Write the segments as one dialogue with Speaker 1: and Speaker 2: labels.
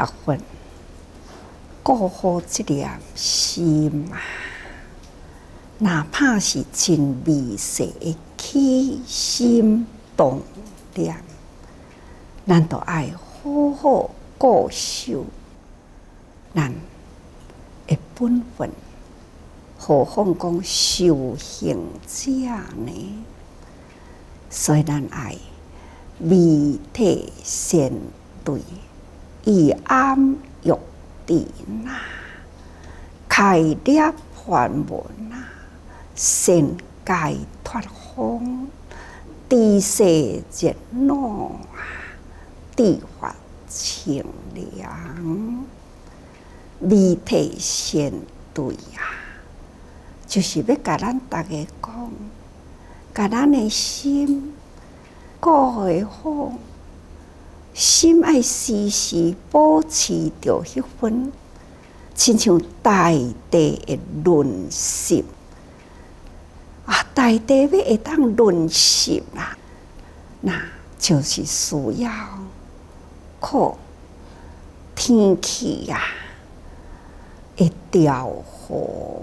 Speaker 1: 学问，顾好这粒心啊，哪怕是真微细的起心动念，咱都爱好好顾守咱的本分。何况讲修行者呢？所以咱爱微体先对，以暗喻地那，开裂梵文啊，先解脱风，地势热闹啊，地法清凉，微体先对啊。就是要甲咱大家讲，甲咱的心顾会好，心爱时时保持着迄份，亲像大地的润湿啊，大地要会当润湿啦，那就是需要靠天气啊的调和。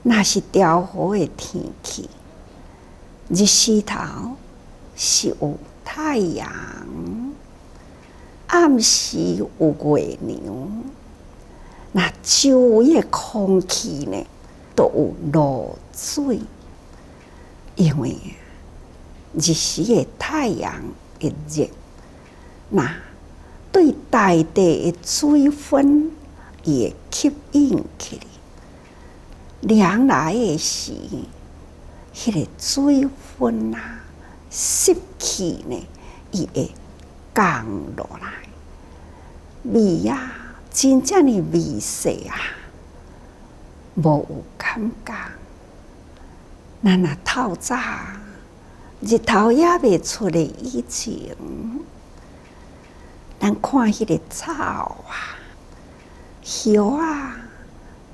Speaker 1: 那是调和的天气，日时头是有太阳，暗时有月亮，那周围的空气呢都有露水，因为日时的太阳的热，那对大地的水分也吸引起来。凉来的时，迄个水分啊，湿气呢，伊会降落来，味啊，真正的味色啊，无有感觉。咱若透早日头也未出来以前，咱看迄个草啊、叶啊，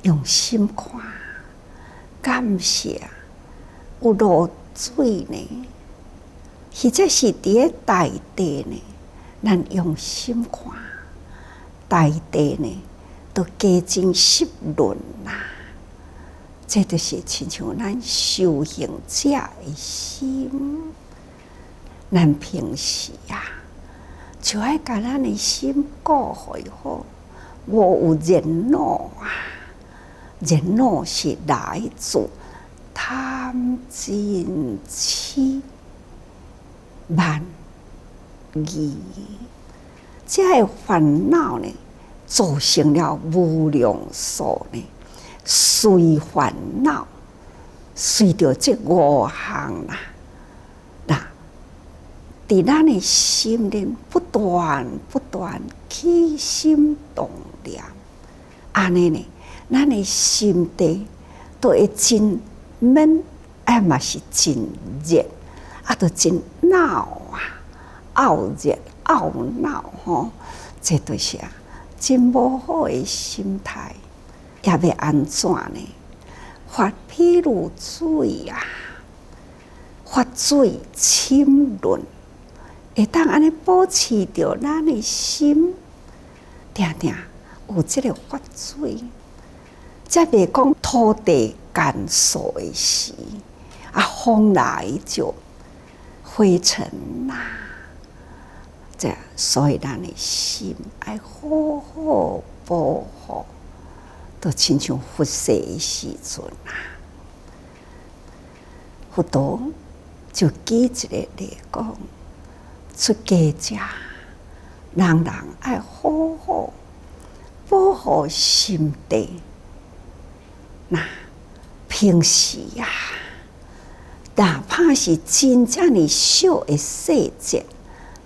Speaker 1: 用心看。感谢有露水呢，或者是伫咧大地呢，咱用心看，大地呢都加增湿润啦。这就是亲像咱修行者的心，咱平时啊，就爱甲咱的心顾好好，无有热闹啊。热闹是来自贪嗔痴慢疑，这个烦恼呢，造成了无量数呢随烦恼，随着这五项啦，那伫咱的心里不断起心动念，安尼呢？咱的心地都会真闷，嘛是真热，都真闹啊，懊热懊恼吼，这都是真无好的心态。也要安怎呢？发譬如水啊，发水深润，会当安尼保持着咱的心，定定有这个发水。才袂讲土地干燥的时，风来就灰尘啦。这所以咱的心爱好好保护，都亲像佛世的时阵啊。佛陀就举一个例讲，出家者人人爱好好保护心地。那平时啊，哪怕是真正的小的细节，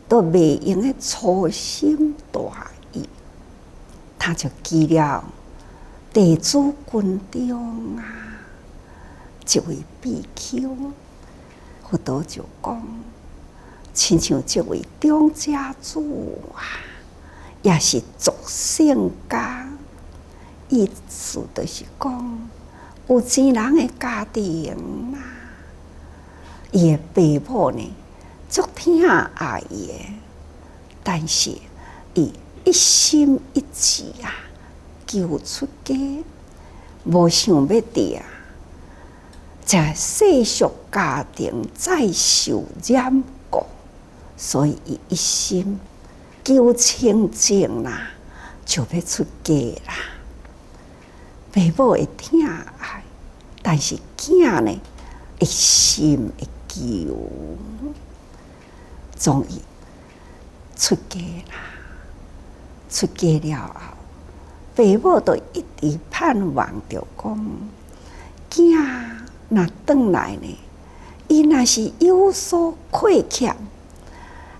Speaker 1: 都袂用的粗心大意。他就举了地主军中啊，一位比丘，佛陀就讲，亲像这位中家主啊，也是族姓家。意思就是讲，有钱人的家庭啊，伊的爸母呢，足疼爱伊的，但是伊一心一志啊，求出家，无想要伫啊，这世俗家庭再受染过，所以伊一心求清净啦，就要出家啦。爸母会疼爱，但是囝呢，一心会求，终于出家啦。出家了后，爸母就一直盼望着讲，囝若转来呢，伊若是有所亏欠，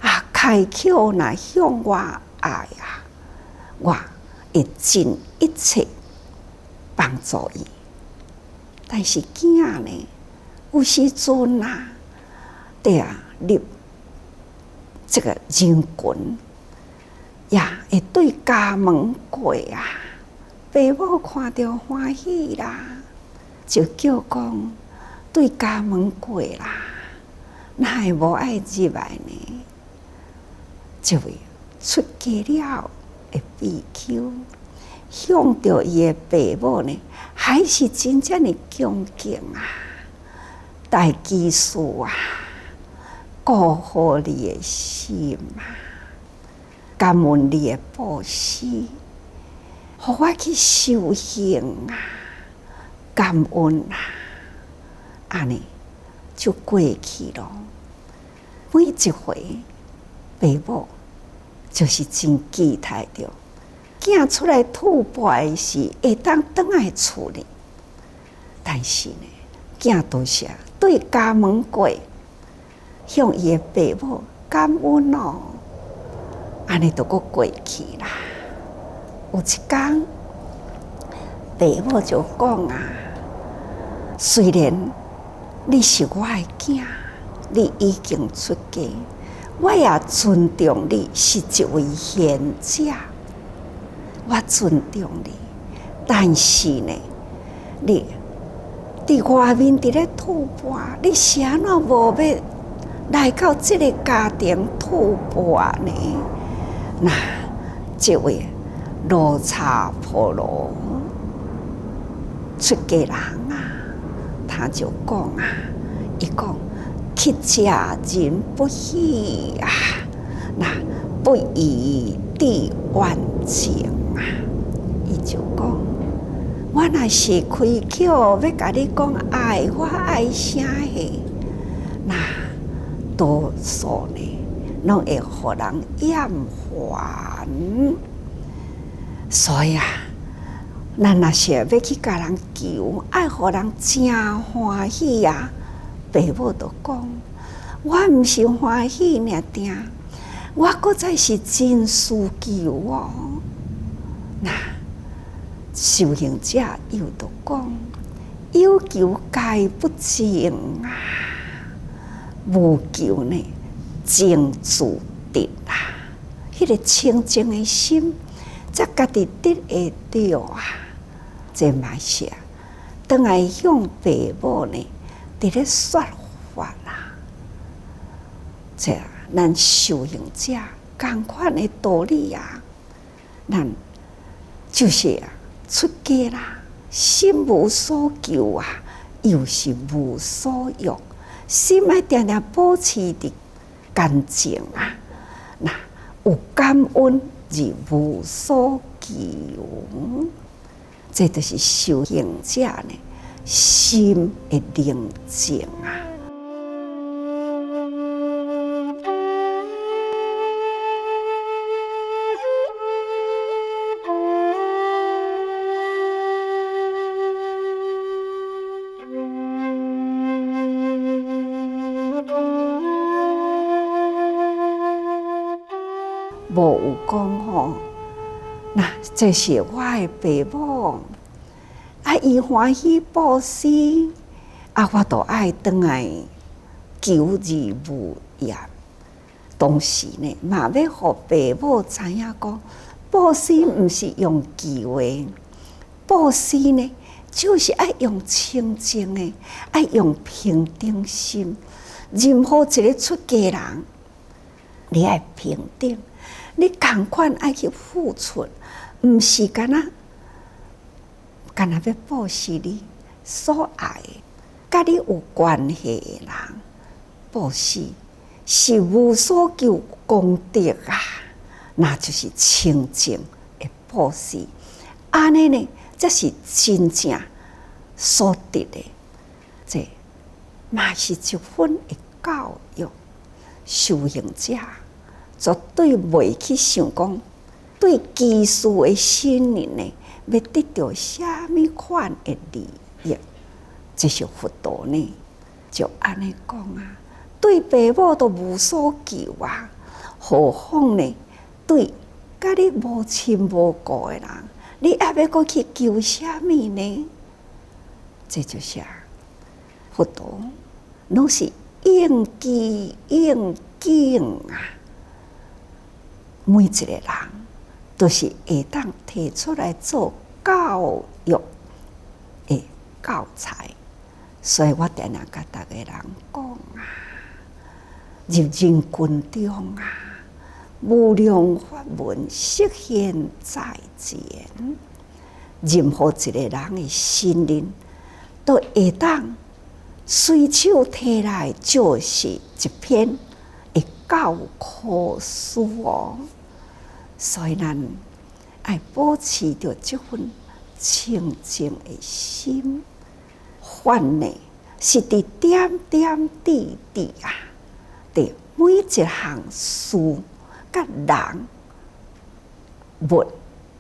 Speaker 1: 啊，开口若向我爱啊，我会尽一切帮助伊。但是囝呢，有时阵啊，对啊，入这个人群。也会对家门过啊，爸母看到欢喜啦，就叫讲对家门过啦，哪会无爱入来呢？就会出家了会比丘，向着伊的爸母呢，还是真正的恭敬啊，大基事啊，顾好你的心啊。感恩你的布施，互我去修行啊！感恩啊！安尼就过去咯。每一回爸母就是真期待着囝出来吐蕃时，会当转来厝里。但是呢，囝都是对家门过，向伊的爸母感恩哦。安尼都过过去啦。有一天，爸母就讲啊，虽然你是我的囝，你已经出家，我也尊重你是一位贤者，我尊重你。但是呢，你伫外面伫咧吐蕃，你是安怎无要来到这个家庭吐蕃呢？那这位罗刹婆罗出家人啊，他就讲啊，伊讲乞家人不喜啊，那不以地万情啊，伊就讲，我若是开口要甲你讲爱我爱啥个，那多数呢？拢会互人厌烦，所以啊，咱若是要去甲人求，爱互人真欢喜啊。爸母就讲，我毋是欢喜尔定，我搁再是真需求哦。那修行者又就讲，有求皆不净啊，无求呢？净自得啊！迄个清净的心，则家己得会着啊！这嘛是啊，当来向爸母呢，伫咧说法啦。这咱修行者同款的道理啊，咱就是啊，出家啦，心无所求啊，又是无所欲，心爱定定保持伫干净啊，那有感恩而无所求，这就是修行者呢心的宁静啊。无有讲吼，那这是我的爸母，啊，伊欢喜布施，啊，我都爱转来求而无厌。同时呢，嘛要互爸母知影讲，布施毋是用求的，布施呢，就是爱用清净的，爱用平等心。任何一个出家人，你爱平等。你同款爱去付出，毋是干那要保持你所爱的、甲你有关系的人，保持是无所求功德啊，那就是清净的保持。安尼呢，才是真正所得的。这嘛是一份的教育。修行者绝对袂去想讲，对基础的信任呢，要得到虾米款的利益。这是佛道呢，就安尼讲啊，对爸母都无所求啊，何况呢，对甲你无亲无故的人，你还要搁去求虾米呢？这就是佛道，拢是应机应境啊！每一个人都是会当提出来做教育的教材，所以我定定甲大家人讲啊，入人群中啊，无量法门实现在前，任何一个人的心灵都会当随手摕来就是一篇的教科书哦。所以咱爱保持着这份清净的心，法呢是伫点点滴滴啊，伫每一项事甲人物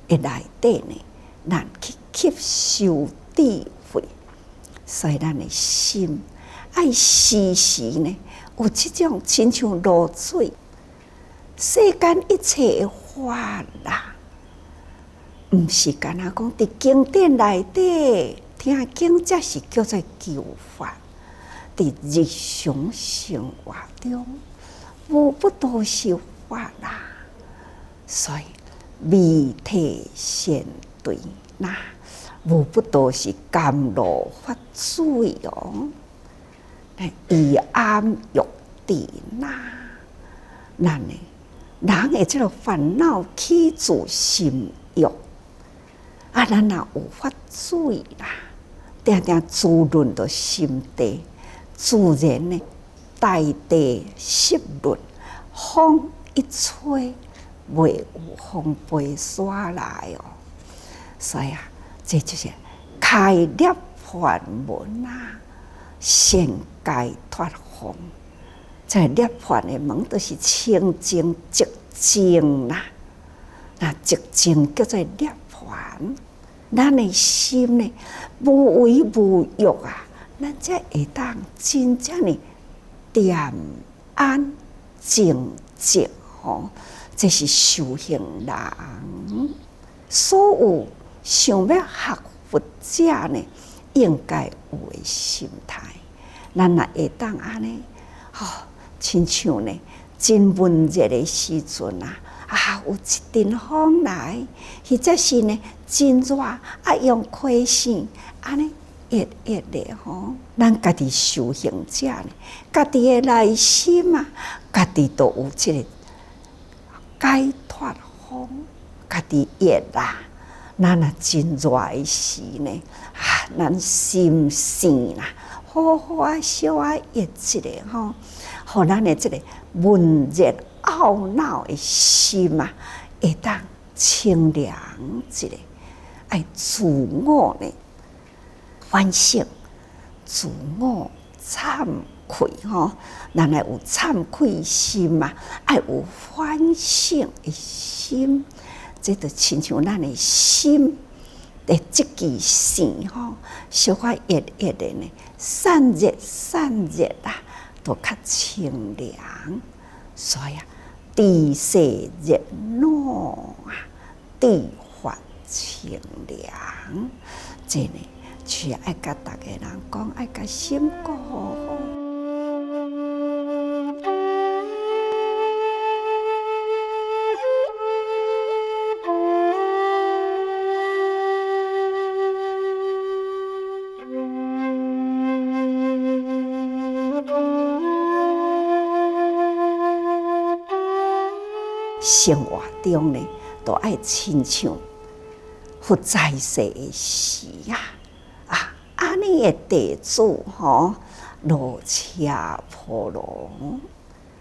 Speaker 1: 的内底呢，咱去吸收智慧。所以咱的心爱时时呢有这种亲像露水，世间一切的法啦，毋是干那讲伫经典内底听经，才是叫做求法。伫日常生活中，无不都是法啦。所以未体现对那。无不都是甘露法水哦，以暗喻地那，咱呢人的这个烦恼起自心欲啊，咱若有法水啦，定定滋润到心地，自然呢大地湿润，风一吹，袂有风飞沙来哦，所以啊。这就是开涅槃门啊，现解脱风。这涅槃的门都是清净寂静啦，那寂静叫做涅槃。咱的心呢，无为无欲啊，咱才会当真正的恬安静寂吼。这是修行人所有。想要学佛者呢，应该有的心态，咱若会当安尼，亲像呢，真闷热的时阵啊，有一阵风来，或者是呢，真热啊，用开扇安尼热热的吼，咱家己修行者呢，家己的内心啊，家己都有这个解脱风，家己热啦。咱若真热的时呢，咱心性啦，好好啊，小啊热一个吼，互咱的这个闷热懊恼的心啊，会当清凉一个，爱自我呢反省，自我忏愧吼，咱爱有忏愧心啊，爱有反省的心。这就亲像咱的心的这支线吼，小可热热的呢，散热啦，都较清凉。所以啊，地势热闹啊，地法清凉。这呢，就是爱甲大家人讲，爱甲心过好。生活中呢，都爱亲像佛在世的时安尼的地主路车铺路，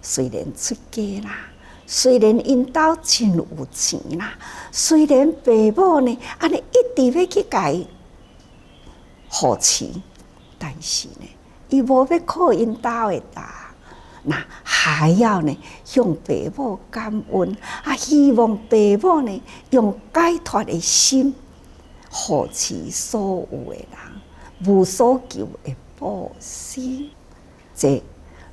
Speaker 1: 虽然出家啦，虽然因兜真有钱啦，虽然爸母呢安尼一直要去甲伊扶持，但是呢，伊无要靠因兜的大，那还要呢向爸母感恩希望爸母呢用解脱的心扶持所有的人，无所求的布施，这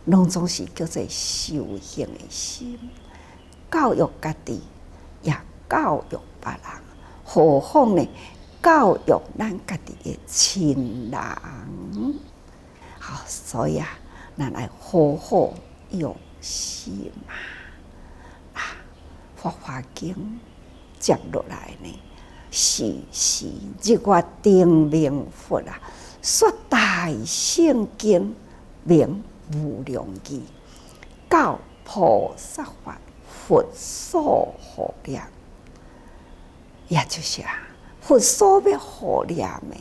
Speaker 1: 拢总是叫做修行的心，教育家己，也教育别人，何况呢？教育咱家己的亲人。好，所以咱来好好用心法华经接落来呢，是日月定明佛说大圣经名无量义，教菩萨法佛所护念，也就是佛所要护念的，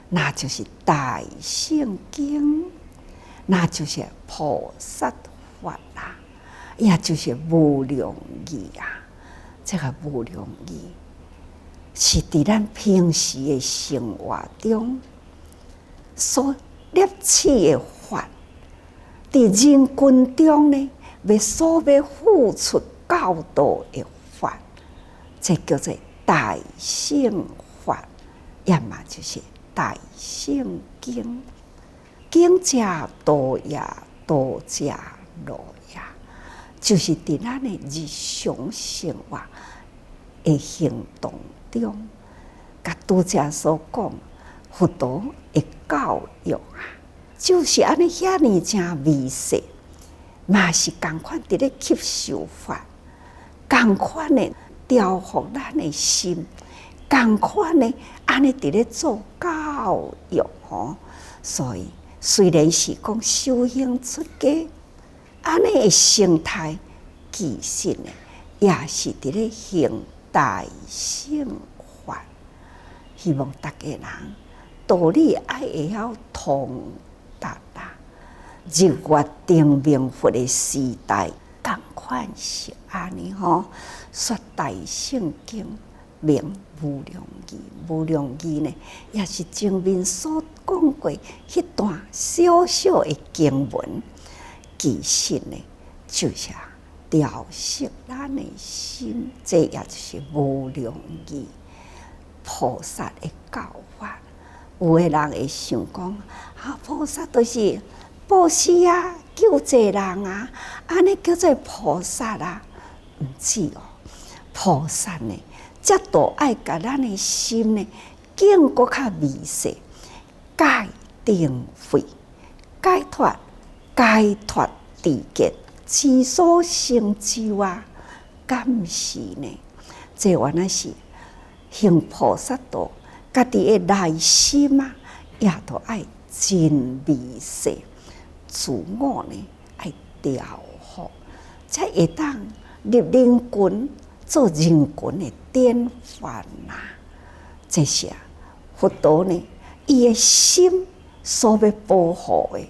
Speaker 1: 那就是大圣经，那就是菩萨法也就是无量义这个无量义是伫咱平时的生活中所摄取的法，伫人群中呢，要付出教导的法，这叫做大乘法，也嘛就是大乘经。经者多也，多者乐也，就是伫咱的日常生活的行动中，甲拄则所讲佛陀的教育就是安尼遐尼真微细，嘛是共款伫咧吸收法，共款的调伏咱的心，共款的安尼伫咧做教育所以虽然是讲修行出家安尼的心态，其实呢也是伫咧行大乘法。希望大家人道理爱会晓通达日月定明佛的时代，共款是安尼说大圣经名无量义，无量义呢，也是前面所讲过迄段小小的经文，其实呢就是调息咱的心，这也就是无量义菩萨的教法。有的人会想讲菩萨都是布施救济人安尼叫做菩萨毋是菩萨呢则都爱甲咱的心呢更搁较微细，戒定慧，解脱知见，其所成就敢是呢？这原来是行菩萨道，家己的内心也都爱真微细，自我呢爱调伏，才会当入人群，做人群的典范这是佛陀呢，伊的心所要保护的，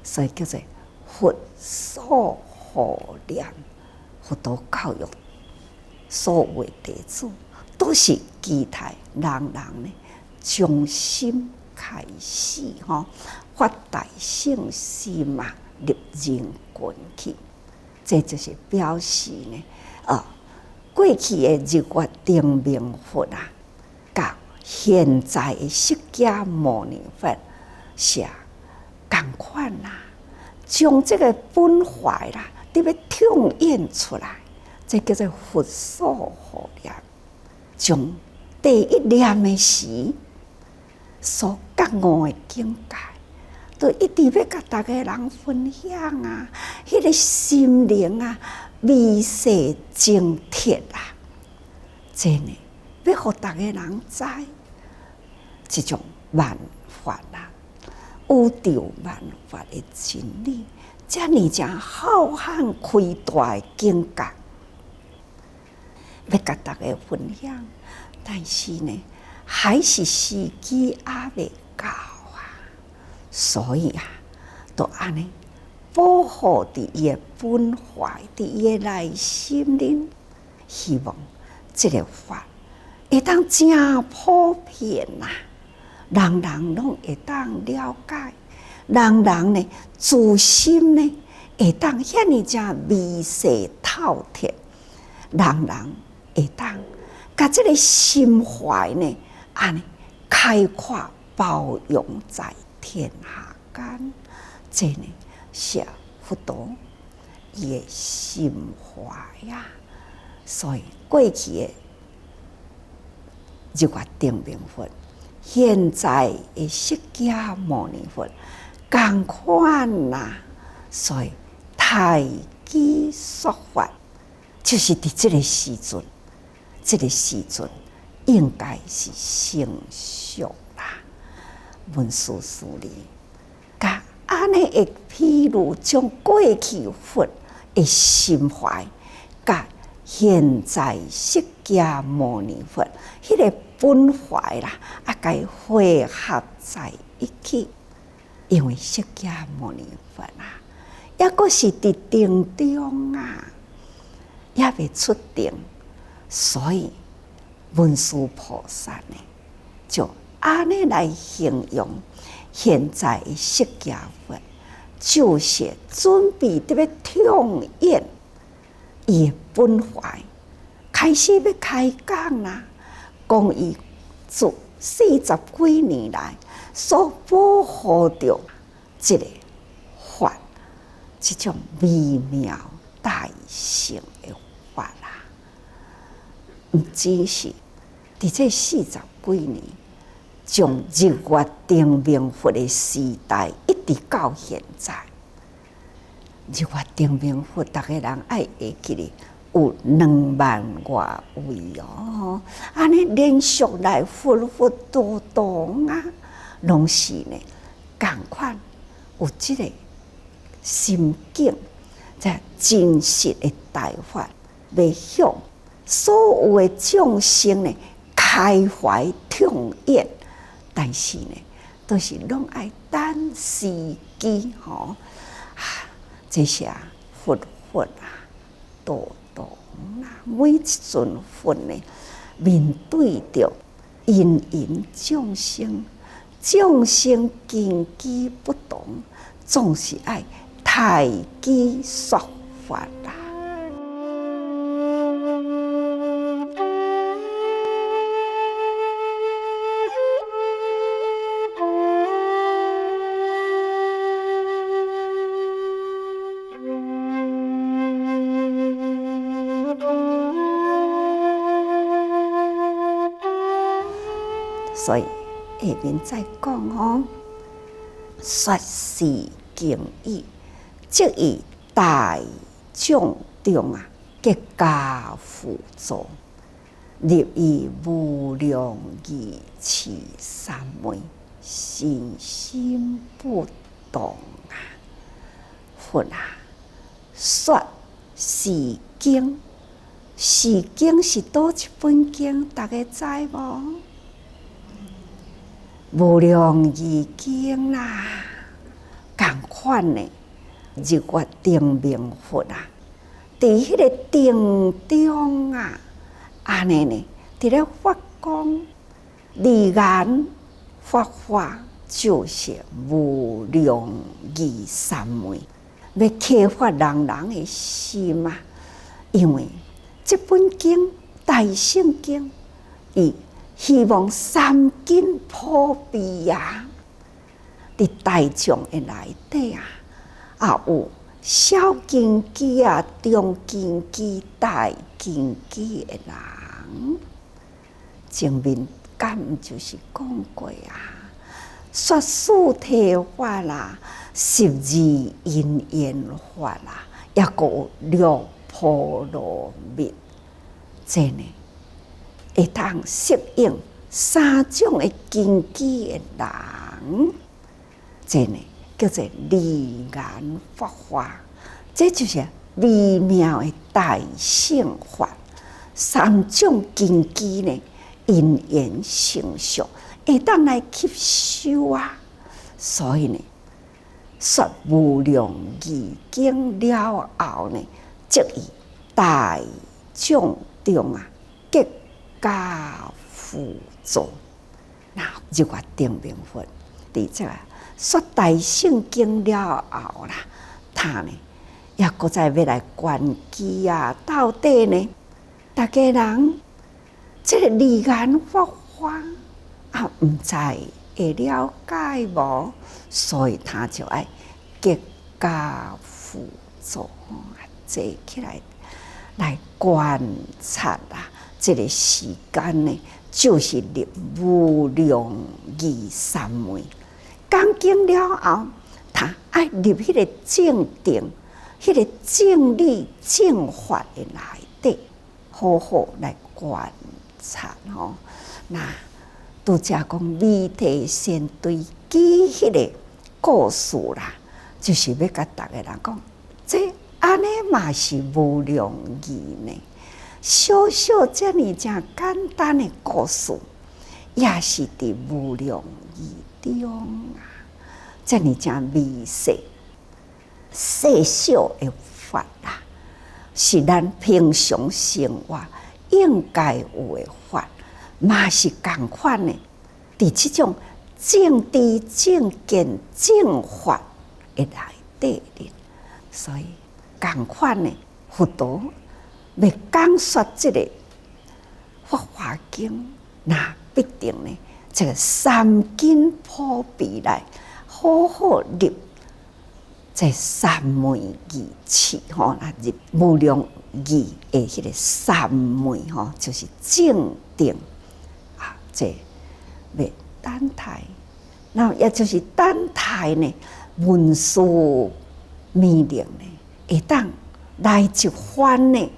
Speaker 1: 所以叫做佛所护念。佛陀教育所有的弟子，都是期待人人呢从心开始发大圣心入人群去。这就是表示呢，过去的日月定明佛甲现在的释迦牟尼佛是同款将这个本怀特别跳现出来，这叫做佛所护念。从第一念的时所觉悟的境界，都一直要甲大家人分享迄个心灵微细精铁真的要互大家人知，这种万法宇宙万法的真理，遮尔正浩瀚开大的境界，要甲大家分享，但是呢，还是时机还未到啊，所以啊，都安尼保护伫伊诶本怀，伫伊诶内心里，希望这个法会当真普遍呐，人人拢会当了解，人人呢自心呢会当遐尼正微细透彻，人人会当甲这个心怀呢安尼开阔包容在天下间，这呢是佛陀伊诶心怀呀。所以过去诶日月定明佛，现在诶释迦牟尼佛同款啦。所以太极说法，就是伫这个时阵，这个时阵应该是成熟啦。文殊师利，甲安尼会譬如将过去佛的心怀，甲现在释迦牟尼佛迄个本怀啦，甲伊汇合在一起。因为释迦牟尼佛啊，抑阁是伫定中啊，也未出定，所以文殊菩萨呢，就安尼来形容现在释迦佛，就是准备伫要痛演伊诶本怀，开始要开讲啦，讲伊自40几年来所保护着这个法，这种微妙大乘的法啦，毋只是伫这40几年，从日月定明佛的时代一直到现在，日月定明佛，逐个人爱会记哩，有2万外位哦，安尼连续来佛佛多多啊，拢是呢共款有即个心境，在真实的大法，要向所有的众生呢开怀痛演，但是呢，都是拢爱等时机吼。这些佛啊，多啦，每一尊佛呢，面对着芸芸众生，众生根基不同，总是爱太极说法啦。所以下面再讲哦，说是敬意，即以大众中啊，结跏趺坐，立以无量义持三昧，信心不动啊。佛啊，说是经，是经是倒一本经？大家知无？无量义经啦，共款呢，日月定明佛啊，伫迄个定中啊，安尼呢，伫咧发光，离言发法，就是无量义三昧，要启发人人的心啊。因为这本经大圣经，伊希望三经普遍啊，伫大众的内底啊，也有小根基啊、中根基、大根基的人。前面敢毋就是讲过啊？说事体法啦，十二因缘法啦，也个有六波罗蜜，这呢会当适应3种的根基的人，这呢叫做离言法华，这就是微妙的大乘法。三种根基呢，因缘成熟，会当来吸收啊。所以呢，说无量义经了后呢，即以大众中啊，结跏趺坐。那就决定明佛，伫这说大圣经了后啦，他呢也搁再要来观机啊，到底呢，大家人这个离眼法花啊，唔知会了解无，所以他就爱结跏趺坐，坐起来观察啊，这个时间呢，就是入无量义三昧。讲经了后，他爱入迄个正定、迄个正理正法的内底，好好来观察吼。那拄则讲弥陀先对记迄个故事啦，就是要甲大家人讲，这安尼嘛是无量义呢。小小这么正简单的故事，也是伫无量义中啊！这么正微细、细小的法啦，是咱平常生活应该有的法，嘛是共款的。伫这种正知、正见、正法的内底里，所以共款的佛陀要讲说这个《法华经》，那必定呢，这个三根普被来好好入这三昧义气吼，那入无量义的迄个三昧吼，就是正定啊，这要等待，那也就是等待呢，文殊密令呢，会当来一番呢。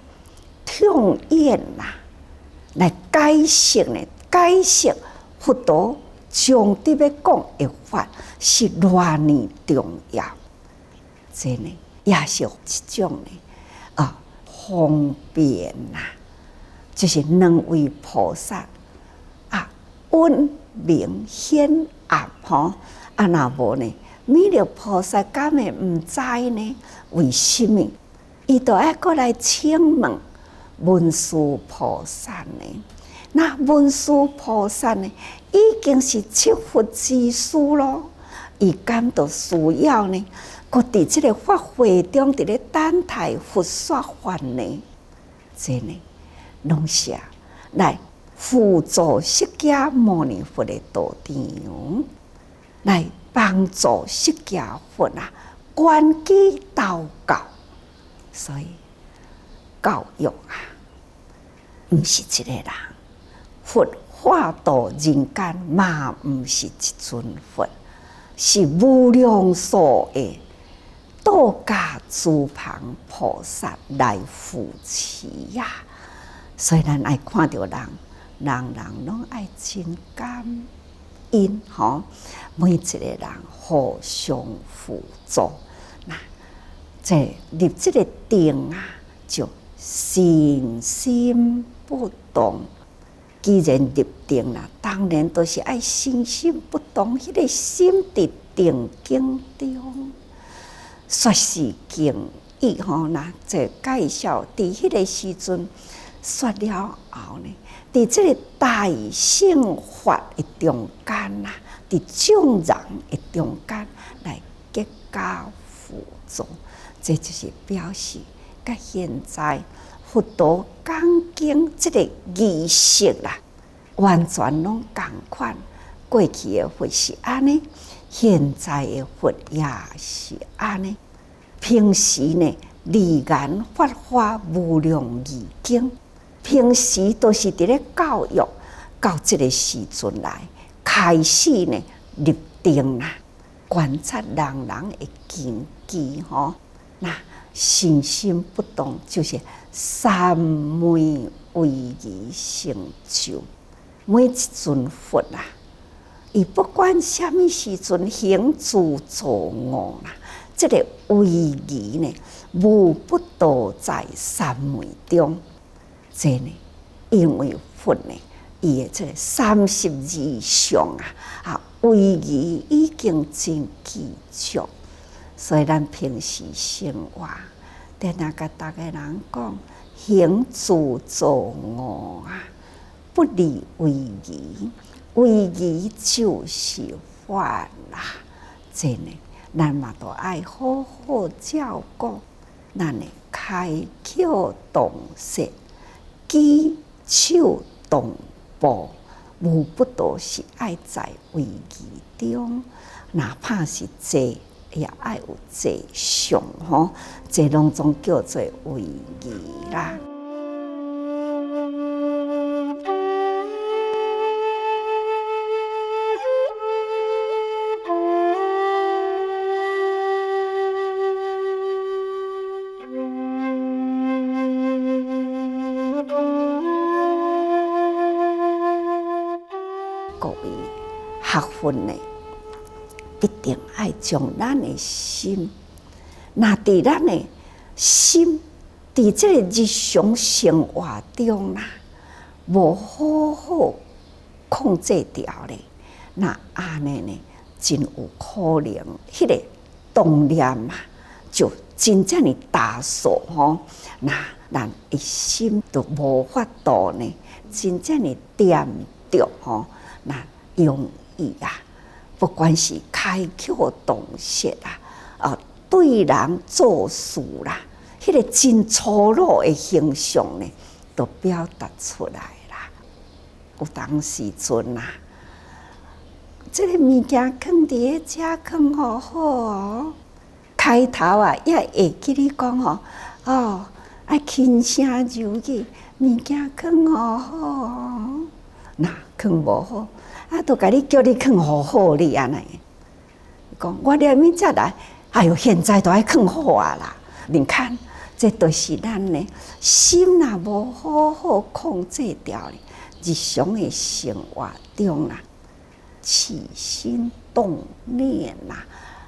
Speaker 1: 痛演啦，来解释呢？解释佛陀将伫要讲的法是偌呢重要，这呢也是一种呢方便啦，就是两位菩萨啊，温明显暗吼，啊那无呢？弥勒菩萨敢会唔知呢？为什么？伊都爱过来请问。文殊菩萨呢？那文殊菩萨呢？已经是七佛之师咯。伊感到需要呢，搁伫这个法会中，伫咧等待佛说法呢，这呢，拢是来辅助释迦牟尼佛的道场，来帮助释迦佛啊，观机祷告，所以。教育啊，毋是一个人，佛化度人间嘛，毋是一尊佛，是无量数的道家诸旁菩萨来扶持呀。所以咱爱看到人拢爱真感恩吼，每一个人互相辅助，那这入这个定啊，就。信心不动，既然入定啦，当然都是爱信心不动。迄个心伫定境中，说是敬意吼。那这介绍伫迄个时阵说了后呢，伫这个大乘法的中间啦，伫众人的中间来结跏趺坐，这就是表示。甲现在佛陀讲经这个仪式啦，完全拢共款。过去的佛是安尼，现在的佛也是安尼。平时呢，离眼法华无量义经，平时都是伫咧教育，到这个时阵来开始呢入定啦，观察人的根基吼，那。信心不动，就是三昧唯一成就。每一尊佛啊，伊不管什么时阵行住坐卧啦，这个唯一呢，无不都在三昧中。这呢，因为佛呢，伊的这32相威仪已经真具足，所以咱平时生活，定定甲大家人讲，行住坐卧不离威仪，威仪就是法啦。真的，咱嘛都爱好好照顾，咱的开口动舌，举手动步，无不都是爱在威仪中，哪怕是坐，也爱有坐相吼，这拢总叫做威仪啦。各位学佛呢，一定爱将咱的心，那伫咱的心，伫这个日常生活中啦，无好好控制掉咧，那安尼呢，真有可能，迄个动念就真正的大数吼，那咱一心都无法度呢，真正的掂着吼。那容易不管是开口动舌对人做事啦，迄个真粗鲁的形象呢，都表达出来啦。有当时阵这个物件放伫个遮放好好哦，开头也会记你讲爱轻声柔语，物件放好好哦。那放无好，都甲你叫你放好好哩安尼。讲我连面才来，哎呦，现在都爱放好啦。你看，这都是咱呢心无好好控制掉咧，日常的生活中起心动念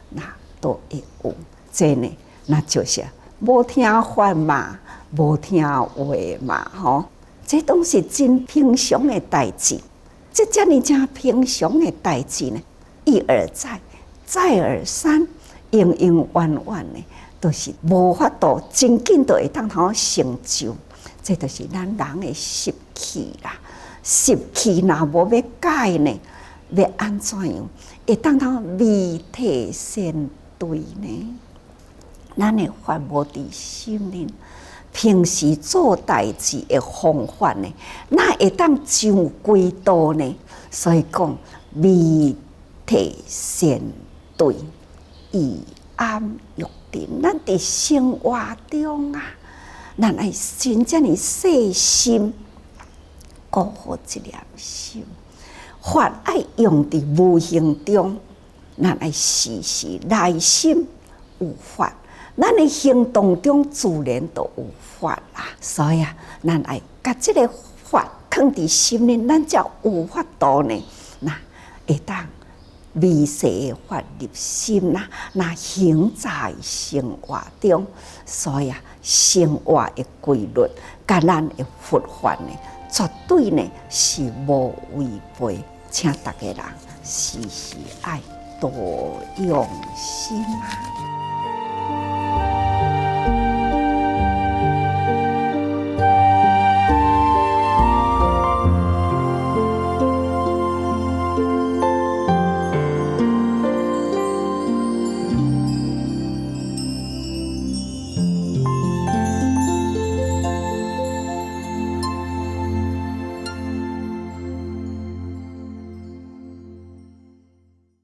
Speaker 1: 那都会有。这呢，那就是无听法嘛，无听话嘛，吼。这都是真平常的代志，这遮尔真平常的代志呢，一而再，再而三，永永远远呢，都是无法度真紧就会当通成就。这就是咱人的习气啦，习气若无要改呢，要安怎样？会当通未退先对呢？咱的法无伫心里。平时做代志的方法呢，那会当上轨道呢？所以讲，未退先对，以安育定。咱伫生活中咱爱真正的细心，顾好一念心。法爱用伫无形中，咱爱时时内心有法。咱的行动中自然都有法啦，所以咱爱甲这个法放伫心里，咱才有法度呢。那会当微细的法入心那行在生活中，所以生活的规律，甲咱的佛法呢，绝对呢是无违背，请大家人时时爱多用心